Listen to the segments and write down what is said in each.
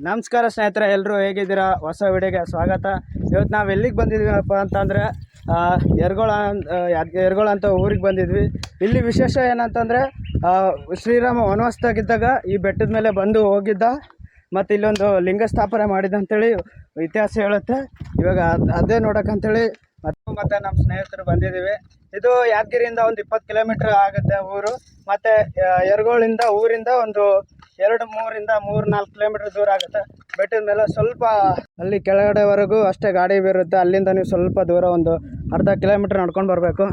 ನಮಸ್ಕಾರ ಸ್ನೇಹಿತರೆ, ಎಲ್ಲರೂ ಹೇಗಿದ್ದೀರಾ? ಹೊಸ ವಿಡಿಯೋಗೆ ಸ್ವಾಗತ. ಇವತ್ತು ನಾವು ಎಲ್ಲಿಗೆ ಬಂದಿದ್ದೀವಪ್ಪ ಅಂತಂದರೆ ಯರ್ಗೋಳ ಅಂತ ಊರಿಗೆ ಬಂದಿದ್ವಿ. ಇಲ್ಲಿ ವಿಶೇಷ ಏನಂತಂದರೆ ಶ್ರೀರಾಮ ವನವಾಸದಾಗಿದ್ದಾಗ ಈ ಬೆಟ್ಟದ ಮೇಲೆ ಬಂದು ಹೋಗಿದ್ದ ಮತ್ತು ಇಲ್ಲೊಂದು ಲಿಂಗ ಸ್ಥಾಪನೆ ಮಾಡಿದ ಅಂತೇಳಿ ಇತಿಹಾಸ ಹೇಳುತ್ತೆ. ಇವಾಗ ಅದೇ ನೋಡೋಕ್ಕಂತೇಳಿ ಮತ್ತು ನಮ್ಮ ಸ್ನೇಹಿತರು ಬಂದಿದ್ದೀವಿ. ಇದು ಯಾದಗಿರಿಯಿಂದ ಒಂದು 20 ಕಿಲೋಮೀಟ್ರ್ ಆಗುತ್ತೆ ಊರು. ಮತ್ತು ಯರ್ಗೋಳಿಂದ ಊರಿಂದ ಒಂದು 2-3-4 ಕಿಲೋಮೀಟ್ರ್ ದೂರ ಆಗುತ್ತೆ. ಬೆಟ್ಟದ ಮೇಲೆ ಸ್ವಲ್ಪ ಅಲ್ಲಿ ಕೆಳಗಡೆವರೆಗೂ ಅಷ್ಟೇ ಗಾಡಿ ಬರುತ್ತೆ. ಅಲ್ಲಿಂದ ನೀವು ಸ್ವಲ್ಪ ದೂರ ಒಂದು ಅರ್ಧ ಕಿಲೋಮೀಟ್ರ್ ನಡ್ಕೊಂಡು ಬರಬೇಕು.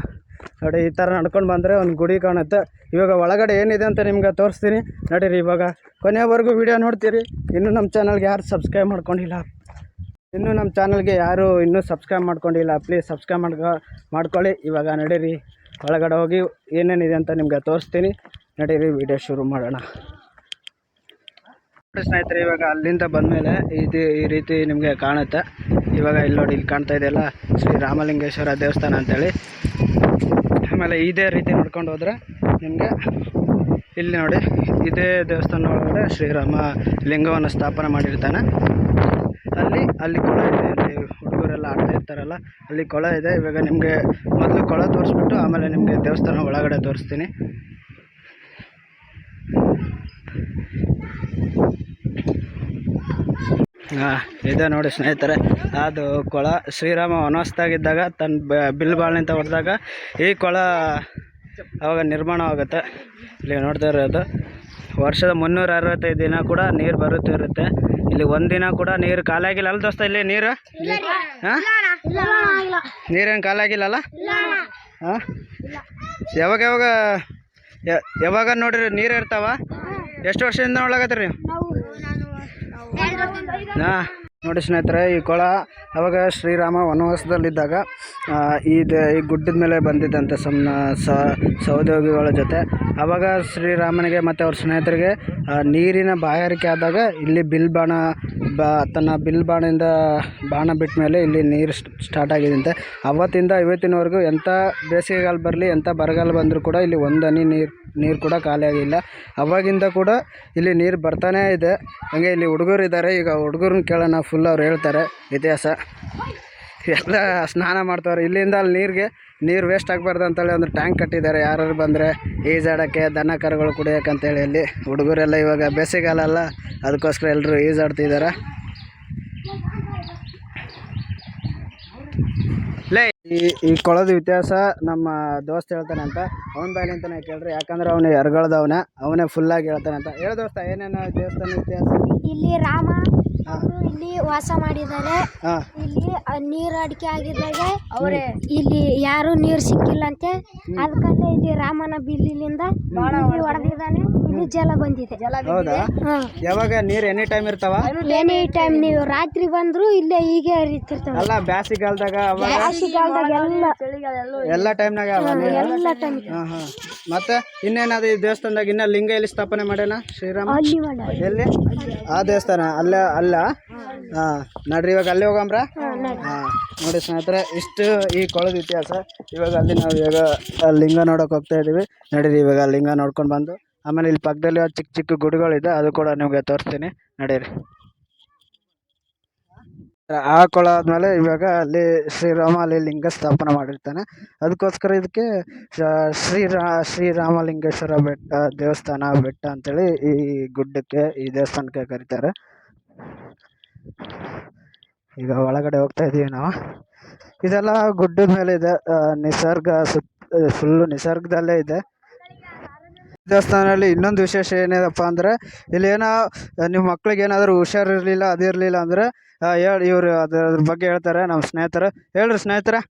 ನೋಡಿ, ಈ ಥರ ನಡ್ಕೊಂಡು ಬಂದರೆ ಒಂದು ಗುಡಿ ಕಾಣುತ್ತೆ. ಇವಾಗ ಒಳಗಡೆ ಏನಿದೆ ಅಂತ ನಿಮ್ಗೆ ತೋರಿಸ್ತೀನಿ, ನಡೀರಿ. ಇವಾಗ ಕೊನೆಯವರೆಗೂ ವಿಡಿಯೋ ನೋಡ್ತೀರಿ. ಇನ್ನೂ ನಮ್ಮ ಚಾನಲ್ಗೆ ಯಾರು ಸಬ್ಸ್ಕ್ರೈಬ್ ಮಾಡ್ಕೊಂಡಿಲ್ಲ, ಪ್ಲೀಸ್ ಸಬ್ಸ್ಕ್ರೈಬ್ ಮಾಡ್ಕೊಳ್ಳಿ. ಇವಾಗ ನಡೀರಿ, ಒಳಗಡೆ ಹೋಗಿ ಏನೇನಿದೆ ಅಂತ ನಿಮ್ಗೆ ತೋರಿಸ್ತೀನಿ. ನಡೀರಿ, ವಿಡಿಯೋ ಶುರು ಮಾಡೋಣ. ಸ್ನೇಹಿತರೆ, ಇವಾಗ ಅಲ್ಲಿಂದ ಬಂದಮೇಲೆ ಈ ರೀತಿ ನಿಮಗೆ ಕಾಣುತ್ತೆ. ಇವಾಗ ಇಲ್ಲಿ ನೋಡಿ, ಇಲ್ಲಿ ಕಾಣ್ತಾ ಇದೆಯಲ್ಲ ಶ್ರೀ ರಾಮಲಿಂಗೇಶ್ವರ ದೇವಸ್ಥಾನ ಅಂತೇಳಿ. ಆಮೇಲೆ ಇದೇ ರೀತಿ ನೋಡ್ಕೊಂಡು ಹೋದರೆ ನಿಮಗೆ ಇಲ್ಲಿ ನೋಡಿ, ಇದೇ ದೇವಸ್ಥಾನ ಒಳಗಡೆ ಶ್ರೀರಾಮ ಲಿಂಗವನ್ನು ಸ್ಥಾಪನೆ ಮಾಡಿರ್ತಾನೆ. ಅಲ್ಲಿ ಕೊಳ ಇದೆ. ಇಲ್ಲಿ ಹುಡುಗರೆಲ್ಲ ಆಡ್ತಾ ಇರ್ತಾರಲ್ಲ, ಅಲ್ಲಿ ಕೊಳ ಇದೆ. ಇವಾಗ ನಿಮಗೆ ಮೊದಲು ಕೊಳ ತೋರಿಸ್ಬಿಟ್ಟು ಆಮೇಲೆ ನಿಮಗೆ ದೇವಸ್ಥಾನ ಒಳಗಡೆ ತೋರಿಸ್ತೀನಿ. ಇದೆ ನೋಡಿ ಸ್ನೇಹಿತರೆ, ಅದು ಕೊಳ ಶ್ರೀರಾಮ ವನವಾಸದಾಗಿದ್ದಾಗ ತನ್ನ ಬಿಲ್ಬಾಳ್ನಿಂದ ಹೊಡೆದಾಗ ಈ ಕೊಳ ಅವಾಗ ನಿರ್ಮಾಣವಾಗುತ್ತೆ. ಇಲ್ಲಿ ನೋಡ್ತಾ ಇರೋದು, ವರ್ಷದ 365 ದಿನ ಕೂಡ ನೀರು ಬರುತ್ತಿರುತ್ತೆ. ಇಲ್ಲಿ ಒಂದಿನ ಕೂಡ ನೀರು ಖಾಲಿಯಾಗಿಲ್ಲ ಅಲ್ಲ ದೋಸ್ತ? ಇಲ್ಲಿ ನೀರೇನು ಖಾಲಿಯಾಗಿಲ್ಲಲ್ಲ? ಹಾಂ, ಯಾವಾಗ ನೋಡ್ರಿ ನೀರು ಇರ್ತಾವ? ಎಷ್ಟು ವರ್ಷದಿಂದ ನೋಡ್ಲಾಕತ್ತೀರಿ ನೀವು? ನೋಡಿ ಸ್ನೇಹಿತರೆ, ಈ ಕೊಳ ಅವಾಗ ಶ್ರೀರಾಮ ವನವಾಸದಲ್ಲಿದ್ದಾಗ ಈ ಗುಡ್ಡದ ಮೇಲೆ ಬಂದಿದ್ದಂಥ ಸಹೋದ್ಯೋಗಿಗಳ ಜೊತೆ ಆವಾಗ ಶ್ರೀರಾಮನಿಗೆ ಮತ್ತು ಅವ್ರ ಸ್ನೇಹಿತರಿಗೆ ನೀರಿನ ಬಾಯಾರಿಕೆ ಆದಾಗ ಇಲ್ಲಿ ತನ್ನ ಬಿಲ್ಬಾಣಿಂದ ಬಾಣ ಬಿಟ್ಟ ಮೇಲೆ ಇಲ್ಲಿ ನೀರು ಸ್ಟಾರ್ಟ್ ಆಗಿದಂತೆ. ಅವತ್ತಿಂದ ಇವತ್ತಿನವರೆಗೂ ಎಂಥ ಬೇಸಿಗೆಗಾಲ ಬರಲಿ, ಎಂಥ ಬರಗಾಲ ಬಂದರೂ ಕೂಡ ಇಲ್ಲಿ ಒಂದು ಹನಿ ನೀರು ಕೂಡ ಖಾಲಿಯಾಗಿಲ್ಲ. ಅವಾಗಿಂದ ಕೂಡ ಇಲ್ಲಿ ನೀರು ಬರ್ತಾನೇ ಇದೆ. ಹಾಗೆ ಇಲ್ಲಿ ಹುಡುಗರು ಇದ್ದಾರೆ. ಈಗ ಹುಡುಗರನ್ನ ಕೇಳೋಣ, ಫುಲ್ ಅವ್ರು ಹೇಳ್ತಾರೆ ಇತಿಹಾಸ. ಎಲ್ಲ ಸ್ನಾನ ಮಾಡ್ತಾರೆ. ಇಲ್ಲಿಂದ ಅಲ್ಲಿ ನೀರು ವೇಸ್ಟ್ ಆಗಬಾರ್ದು ಅಂತೇಳಿ ಒಂದು ಟ್ಯಾಂಕ್ ಕಟ್ಟಿದ್ದಾರೆ. ಯಾರು ಬಂದರೆ ಈಜಾಡೋಕ್ಕೆ, ದನ ಕರುಗಳು ಕುಡಿಯೋಕ್ಕಂತೇಳಿ. ಅಲ್ಲಿ ಹುಡುಗರೆಲ್ಲ ಇವಾಗ ಬೇಸಿಗೆಗಾಲ ಅಲ್ಲ, ಅದಕ್ಕೋಸ್ಕರ ಎಲ್ಲರೂ ಈಜಾಡ್ತಿದ್ದಾರೆ. ಈ ಕೊಳದ ಇತಿಹಾಸ ನಮ್ಮ ದೋಸ್ತ ಹೇಳ್ತಾನೆ ಅಂತ, ಅವನ ಬಾಯಲ್ಲಿ ಅಂತಾನೆ ಕೇಳ್ರಿ. ಯಾಕಂದ್ರೆ ಅವನು ಅವನೇ ಫುಲ್ಲಾಗಿ ಹೇಳ್ತಾನೆ ಅಂತ. ಹೇಳ ದೋಸ್ತ, ಏನೇನು ದೇವಸ್ಥಾನ ಇತಿಹಾಸ? ಇಲ್ಲಿ ರಾಮ ಇಲ್ಲಿ ವಾಸ ಮಾಡಿದ್ದಾರೆ. ಇಲ್ಲಿ ನೀರು ಅಡಿಕೆ ಆಗಿದ್ದಾಗ ಇಲ್ಲಿ ಯಾರು ನೀರು ಸಿಕ್ಕಿಲ್ಲ ಅಂತೆ. ಅದಕ್ಕಂತ ಇಲ್ಲಿ ರಾಮನ ಬಿಲ್ಲಿಂದ ಹೊಡೆದಿದ್ದಾನೆ. ಇಲ್ಲಿ ಜಲ ಬಂದಿದೆ. ಹೌದಾ? ಯಾವಾಗ ನೀರು ಎನಿ ಟೈಮ್ ಇರ್ತಾವ? Any time. ನೀವು ರಾತ್ರಿ ಬಂದ್ರು ಇಲ್ಲೇ ಹೀಗೆ ಹರಿತಿರ್ತಾವ. ಅಲ್ಲ, ಬ್ಯಾಸಿಗಾಲದಾಗ ಎಲ್ಲ ಟೈಮ್ನಾಗ ಎಲ್ಲ ಟೈಮ್. ಮತ್ತೆ ಇನ್ನೇನಾದ್ರು ಈ ದೇವಸ್ಥಾನದಾಗ ಇನ್ನ ಲಿಂಗ ಎಲ್ಲಿ ಸ್ಥಾಪನೆ ಮಾಡ್ಯಾನ ಶ್ರೀರಾಮ? ಎಲ್ಲಿ? ಆ ದೇವಸ್ಥಾನ ಅಲ್ಲ. ನಡ್ರಿ, ಇವಾಗ ಅಲ್ಲಿ ಹೋಗಂಬ್ರ. ನೋಡಿ ಸ್ನೇಹಿತರೆ, ಇಷ್ಟು ಈ ಕೊಳದ ಇತಿಹಾಸ. ಇವಾಗ ನಾವು ಲಿಂಗ ನೋಡೋಕೆ ಹೋಗ್ತಾ ಇದೀವಿ. ನಡೀರಿ, ಇವಾಗ ಲಿಂಗ ನೋಡ್ಕೊಂಡು ಬಂದು ಆಮೇಲೆ ಇಲ್ಲಿ ಪಕ್ಕದಲ್ಲಿ ಚಿಕ್ಕ ಚಿಕ್ಕ ಗುಡಿಗಳಿದೆ, ಅದು ಕೂಡ ನಿಮಗೆ ತೋರಿಸ್ತೀನಿ. ನಡೀರಿ. ಆ ಕೊಳ ಆದ್ಮೇಲೆ ಇವಾಗ ಅಲ್ಲಿ ಶ್ರೀರಾಮ ಅಲ್ಲಿ ಲಿಂಗ ಸ್ಥಾಪನೆ ಮಾಡಿರ್ತಾನೆ. ಅದಕ್ಕೋಸ್ಕರ ಇದಕ್ಕೆ ಶ್ರೀರಾಮಲಿಂಗೇಶ್ವರ ದೇವಸ್ಥಾನ ಬೆಟ್ಟ ಅಂತೇಳಿ ಈ ಗುಡ್ಡಕ್ಕೆ, ಈ ದೇವಸ್ಥಾನಕ್ಕೆ ಕರೀತಾರೆ. ಈಗ ಒಳಗಡೆ ಹೋಗ್ತಾ ಇದೀವಿ ನಾವು. ಇದೆಲ್ಲ ಗುಡ್ಡದ ಮೇಲೆ ಇದೆ. ನಿಸರ್ಗ ಫುಲ್ಲು ನಿಸರ್ಗದಲ್ಲೇ ಇದೆ. ದೇವಸ್ಥಾನದಲ್ಲಿ ಇನ್ನೊಂದು ವಿಶೇಷ ಏನಿದೆಪ್ಪ ಅಂದರೆ, ಇಲ್ಲಿ ನಿಮ್ಮ ಮಕ್ಳಿಗೆ ಏನಾದರೂ ಹುಷಾರಿರಲಿಲ್ಲ, ಅದಿರಲಿಲ್ಲ ಅಂದರೆ ಇವರು ಅದ್ರ ಬಗ್ಗೆ ಹೇಳ್ತಾರೆ ನಮ್ಮ ಸ್ನೇಹಿತರು. ಹೇಳ್ರಿ ಸ್ನೇಹಿತರೆ.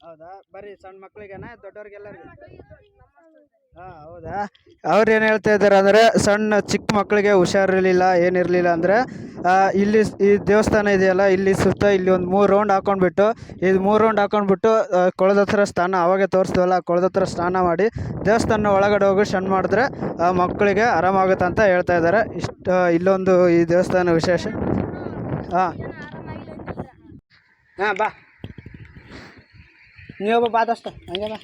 ಹೌದಾ, ಬರೀ ಸಣ್ಣ ಮಕ್ಳಿಗೆನಾ ದೊಡ್ಡವ್ರಿಗೆಲ್ಲರಿಗೂ? ಹೌದಾ. ಅವ್ರು ಏನು ಹೇಳ್ತಾ ಇದ್ದಾರೆ ಅಂದರೆ, ಸಣ್ಣ ಚಿಕ್ಕ ಮಕ್ಕಳಿಗೆ ಹುಷಾರಿರಲಿಲ್ಲ, ಏನಿರಲಿಲ್ಲ ಅಂದರೆ ಇಲ್ಲಿ ಈ ದೇವಸ್ಥಾನ ಇದೆಯಲ್ಲ, ಇಲ್ಲಿ ಸುತ್ತ ಇಲ್ಲಿ ಒಂದು 3 ರೌಂಡ್ ಹಾಕೊಂಡ್ಬಿಟ್ಟು, ಇದು 3 ರೌಂಡ್ ಹಾಕೊಂಡ್ಬಿಟ್ಟು ಕೊಳದ ಹತ್ರ ಸ್ನಾನ, ಅವಾಗೆ ತೋರಿಸ್ತೀವಲ್ಲ, ಕೊಳದ ಹತ್ರ ಸ್ನಾನ ಮಾಡಿ ದೇವಸ್ಥಾನ ಒಳಗಡೆ ಹೋಗಿ ಶಣ್ ಮಾಡಿದ್ರೆ ಮಕ್ಕಳಿಗೆ ಆರಾಮಾಗುತ್ತೆ ಅಂತ ಹೇಳ್ತಾ ಇದ್ದಾರೆ. ಇಷ್ಟು ಇಲ್ಲೊಂದು ಈ ದೇವಸ್ಥಾನ ವಿಶೇಷ. ಹಾಂ ಹಾಂ, ಬಾ ನೀವು ಬಾದಷ್ಟು ಹಂಗೆ ಬಾ.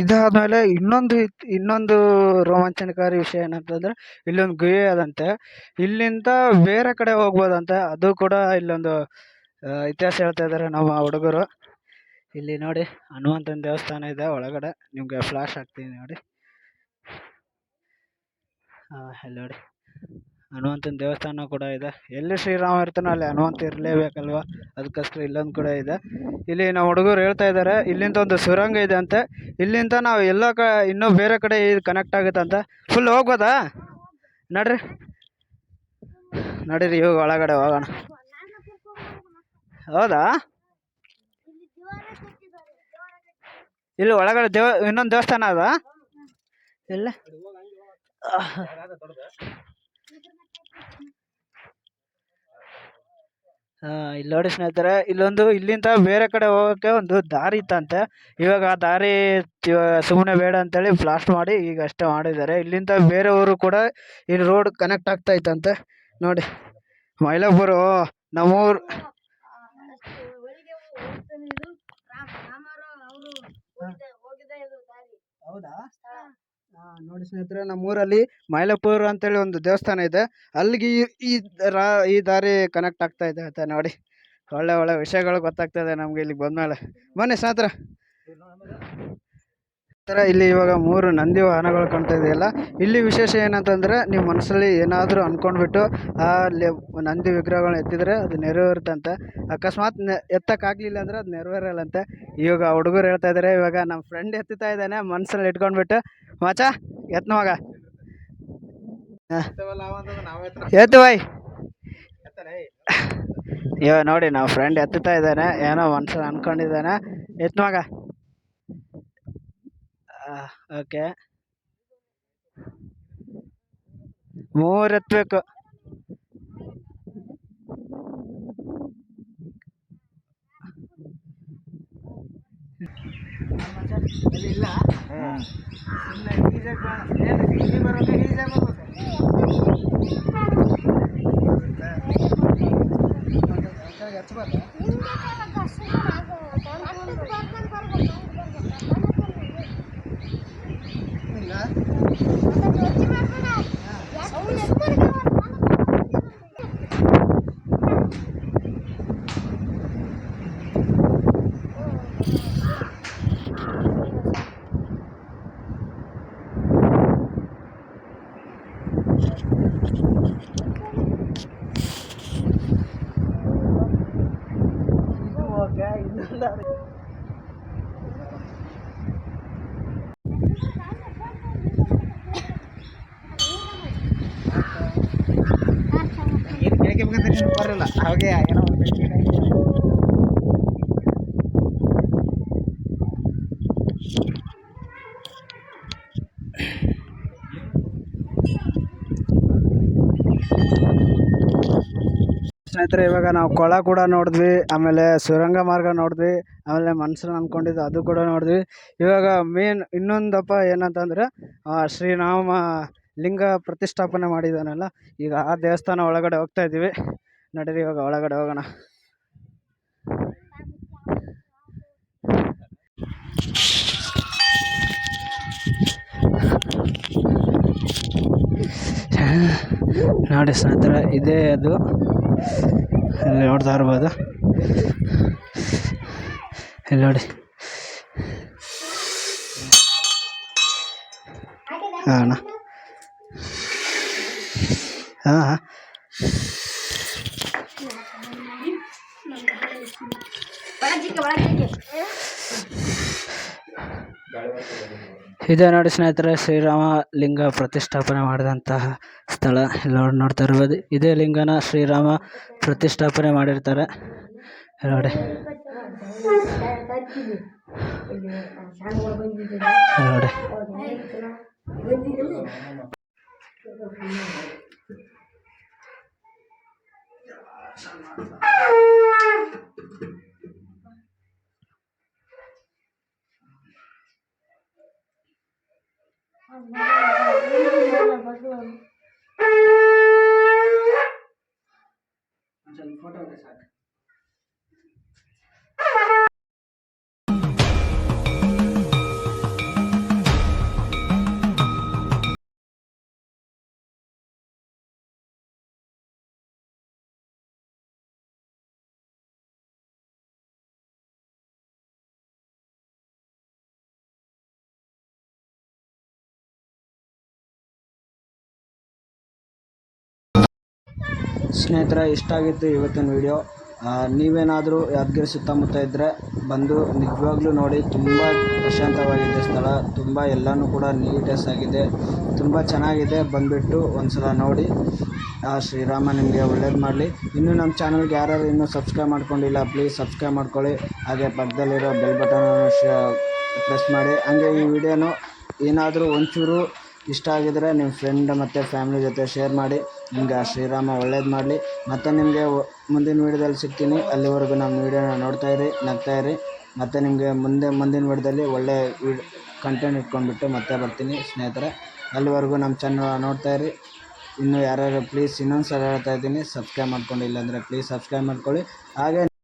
ಇದಾದ್ಮೇಲೆ ಇನ್ನೊಂದು ರೋಮಾಂಚನಕಾರಿ ವಿಷಯ ಏನಂತಂದ್ರೆ, ಇಲ್ಲೊಂದು ಗುಹೆ ಅದಂತೆ, ಇಲ್ಲಿಂದ ಬೇರೆ ಕಡೆ ಹೋಗ್ಬೋದಂತೆ. ಅದು ಕೂಡ ಇಲ್ಲೊಂದು ಇತಿಹಾಸ ಹೇಳ್ತಾ ಇದ್ದಾರೆ ನಮ್ಮ ಹುಡುಗರು. ಇಲ್ಲಿ ನೋಡಿ, ಹನುಮಂತನ ದೇವಸ್ಥಾನ ಇದೆ ಒಳಗಡೆ, ನಿಮ್ಗೆ ಫ್ಲಾಶ್ ಹಾಕ್ತೀನಿ ನೋಡಿ. ಇಲ್ಲಿ ನೋಡಿ, ಹನುಮಂತನ ದೇವಸ್ಥಾನ ಕೂಡ ಇದೆ. ಎಲ್ಲಿ ಶ್ರೀರಾಮ ಇರ್ತಾನೋ ಅಲ್ಲಿ ಹನುಮಂತ ಇರಲೇಬೇಕಲ್ವ, ಅದಕ್ಕೋಸ್ಕರ ಇಲ್ಲೊಂದು ಕೂಡ ಇದೆ. ಇಲ್ಲಿ ನಾವು ಹುಡುಗರು ಹೇಳ್ತಾ ಇದ್ದಾರೆ, ಇಲ್ಲಿಂದ ಒಂದು ಸುರಂಗ ಇದೆ ಅಂತೆ, ಇಲ್ಲಿಂದ ನಾವು ಎಲ್ಲೋ ಇನ್ನೂ ಬೇರೆ ಕಡೆ ಇದು ಕನೆಕ್ಟ್ ಆಗುತ್ತಂತೆ. ಫುಲ್ ಹೋಗ್ಬೋದಾ? ನಡ್ರಿ ನಡೀರಿ, ಇವಾಗ ಒಳಗಡೆ ಹೋಗೋಣ. ಹೌದಾ, ಇಲ್ಲಿ ಒಳಗಡೆ ಇನ್ನೊಂದು ದೇವಸ್ಥಾನ ಅದ ಇಲ್ಲ? ಇಲ್ಲಿ ನೋಡಿ ಸ್ನೇಹಿತರೆ, ಇಲ್ಲಿಂದ ಬೇರೆ ಕಡೆ ಹೋಗೋಕ್ಕೆ ಒಂದು ದಾರಿ ಇತ್ತಂತೆ. ಇವಾಗ ಆ ದಾರಿ ಸುಮ್ಮನೆ ಬೇಡ ಅಂತೇಳಿ ಬ್ಲಾಸ್ಟ್ ಮಾಡಿ ಈಗ ಅಷ್ಟೇ ಮಾಡಿದ್ದಾರೆ. ಇಲ್ಲಿಂದ ಬೇರೆ ಊರು ಕೂಡ ಈ ರೋಡ್ ಕನೆಕ್ಟ್ ಆಗ್ತಾ ಇತ್ತಂತೆ. ನೋಡಿ, ಮೈಲಾಪುರ ನಮ್ಮೂರು. ಹೌದಾ, ನೋಡಿ ಸ್ನೇಹಿತರೆ, ನಮ್ಮೂರಲ್ಲಿ ಮೈಲಾಪುರ ಅಂತೇಳಿ ಒಂದು ದೇವಸ್ಥಾನ ಇದೆ, ಅಲ್ಲಿಗೆ ಈ ದಾರಿ ಕನೆಕ್ಟ್ ಆಗ್ತಾ ಇದೆ ಅಂತ. ನೋಡಿ, ಒಳ್ಳೆ ವಿಷಯಗಳು ಗೊತ್ತಾಗ್ತಾ ಇದೆ ನಮ್ಗೆ ಇಲ್ಲಿಗೆ ಬಂದ್ಮೇಲೆ. ಬನ್ನಿ ಸ್ನೇಹಿತರೆ. ಇಲ್ಲಿ ಇವಾಗ 3 ನಂದಿ ವಾಹನಗಳು ಕಾಣ್ತಾ ಇದೆಯಲ್ಲ, ಇಲ್ಲಿ ವಿಶೇಷ ಏನಂತಂದ್ರೆ, ನೀವು ಮನಸ್ಸಲ್ಲಿ ಏನಾದರೂ ಅನ್ಕೊಂಡ್ಬಿಟ್ಟು ಆ ನಂದಿ ವಿಗ್ರಹಗಳನ್ನ ಎತ್ತಿದ್ರೆ ಅದು ನೆರವೇರುತ್ತಂತೆ. ಅಕಸ್ಮಾತ್ ಎತ್ತಕ್ಕಾಗಲಿಲ್ಲ ಅಂದ್ರೆ ಅದು ನೆರವೇರಲ್ಲಂತೆ. ಇವಾಗ ಹುಡುಗರು ಹೇಳ್ತಾ ಇದ್ದಾರೆ, ಇವಾಗ ನಮ್ಮ ಫ್ರೆಂಡ್ ಎತ್ತುತ್ತಾ ಇದ್ದಾನೆ ಮನಸ್ಸಲ್ಲಿ ಇಟ್ಕೊಂಡ್ಬಿಟ್ಟು. ಮಚ ಎತ್ತ ಮಗ, ಎತ್ತು ಬಾಯ್. ಇವಾಗ ನೋಡಿ, ನಾವು ಫ್ರೆಂಡ್ ಎತ್ತುತ್ತಾ ಇದ್ದಾನೆ, ಏನೋ ಮನಸ್ಸಲ್ಲಿ ಅನ್ಕೊಂಡಿದ್ದಾನೆ. ಎತ್ತ ಮಗ. ಓಕೆ, 3 ಎತ್ತಬೇಕು. ಇಲ್ಲ ಬರಲ್ಲ ಹಾಗೆ ಏನೋ ಸ್ನೇಹಿತರೆ. ಇವಾಗ ನಾವು ಕೊಳ ಕೂಡ ನೋಡಿದ್ವಿ, ಆಮೇಲೆ ಸುರಂಗ ಮಾರ್ಗ ನೋಡಿದ್ವಿ, ಆಮೇಲೆ ಮನ್ಸನ್ನ ಅಂದ್ಕೊಂಡಿದ್ದು ಅದು ಕೂಡ ನೋಡಿದ್ವಿ. ಇವಾಗ ಮೇನ್ ಇನ್ನೊಂದಪ್ಪ ಏನಂತಂದರೆ, ಶ್ರೀರಾಮ ಲಿಂಗ ಪ್ರತಿಷ್ಠಾಪನೆ ಮಾಡಿದ್ದಾನಲ್ಲ, ಈಗ ಆ ದೇವಸ್ಥಾನ ಒಳಗಡೆ ಹೋಗ್ತಾ ಇದ್ದೀವಿ. ನಡೀರಿ, ಇವಾಗ ಒಳಗಡೆ ಹೋಗೋಣ. ನೋಡಿ ಸ್ನೇಹಿತರೆ, ಇದೇ ಅದು, ಇಲ್ಲಿ ನೋಡ್ತಾ ಇರ್ಬೋದು. ಇಲ್ಲಿ ನೋಡಿ, ಹಾಂ ಹಾಂ ಇದೇ ನೋಡಿ ಸ್ನೇಹಿತರೆ ಶ್ರೀರಾಮ ಲಿಂಗ ಪ್ರತಿಷ್ಠಾಪನೆ ಮಾಡಿದಂತಹ ಸ್ಥಳ. ಇಲ್ಲಿ ನೋಡ್ತಾ ಇರ್ಬೋದು ಇದೇ ಲಿಂಗನ ಶ್ರೀರಾಮ ಪ್ರತಿಷ್ಠಾಪನೆ ಮಾಡಿರ್ತಾರೆ ನೋಡಿ. ನೋಡಿ ಸ್ನೇಹಿತರೆ ಇಷ್ಟ ಆಗಿತ್ತು ಇವತ್ತಿನ ವಿಡಿಯೋ. ನೀವೇನಾದರೂ ಯಾದಗಿರಿ ಸುತ್ತಮುತ್ತ ಇದ್ದರೆ ಬಂದು ನಿಜವಾಗ್ಲೂ ನೋಡಿ. ತುಂಬ ಪ್ರಶಾಂತವಾಗಿದೆ ಸ್ಥಳ, ತುಂಬ ಎಲ್ಲನೂ ಕೂಡ ನೀಟ್ನೆಸ್ ಆಗಿದೆ, ತುಂಬ ಚೆನ್ನಾಗಿದೆ. ಬಂದುಬಿಟ್ಟು ಒಂದು ಸಲ ನೋಡಿ. ಶ್ರೀರಾಮ ನಿಮಗೆ ಒಳ್ಳೇದು ಮಾಡಲಿ. ಇನ್ನೂ ನಮ್ಮ ಚಾನಲ್ಗೆ ಯಾರು ಇನ್ನೂ ಸಬ್ಸ್ಕ್ರೈಬ್ ಮಾಡ್ಕೊಂಡಿಲ್ಲ ಪ್ಲೀಸ್ ಸಬ್ಸ್ಕ್ರೈಬ್ ಮಾಡ್ಕೊಳ್ಳಿ. ಹಾಗೆ ಪಕ್ಕದಲ್ಲಿರೋ ಬೆಲ್ ಬಟನನ್ನು ಪ್ರೆಸ್ ಮಾಡಿ. ಹಾಗೆ ಈ ವಿಡಿಯೋನು ಏನಾದರೂ ಒಂಚೂರು ಇಷ್ಟ ಆಗಿದರೆ ನಿಮ್ಮ ಫ್ರೆಂಡ್ ಮತ್ತು ಫ್ಯಾಮಿಲಿ ಜೊತೆ ಶೇರ್ ಮಾಡಿ. ನಿಮಗೆ ಶ್ರೀರಾಮ ಒಳ್ಳೇದು ಮಾಡಲಿ. ಮತ್ತು ನಿಮಗೆ ಮುಂದಿನ ವೀಡಿಯೋದಲ್ಲಿ ಸಿಗ್ತೀನಿ. ಅಲ್ಲಿವರೆಗೂ ನಮ್ಮ ವೀಡಿಯೋನ ನೋಡ್ತಾಯಿರಿ, ನಗ್ತಾಯಿರಿ. ಮತ್ತು ನಿಮಗೆ ಮುಂದಿನ ವೀಡಿಯೋದಲ್ಲಿ ಒಳ್ಳೆ ಕಂಟೆಂಟ್ ಇಟ್ಕೊಂಡ್ಬಿಟ್ಟು ಮತ್ತೆ ಬರ್ತೀನಿ ಸ್ನೇಹಿತರೆ. ಅಲ್ಲಿವರೆಗೂ ನಮ್ಮ ಚಾನಲ್ ನೋಡ್ತಾಯಿರಿ. ಇನ್ನೂ ಯಾರ್ಯಾರು ಪ್ಲೀಸ್ ಇನ್ನೊಂದು ಸಲ ಹೇಳ್ತಾ ಇದ್ದೀನಿ, ಸಬ್ಸ್ಕ್ರೈಬ್ ಮಾಡ್ಕೊಂಡಿಲ್ಲ ಅಂದರೆ ಪ್ಲೀಸ್ ಸಬ್ಸ್ಕ್ರೈಬ್ ಮಾಡ್ಕೊಳ್ಳಿ. ಹಾಗೆ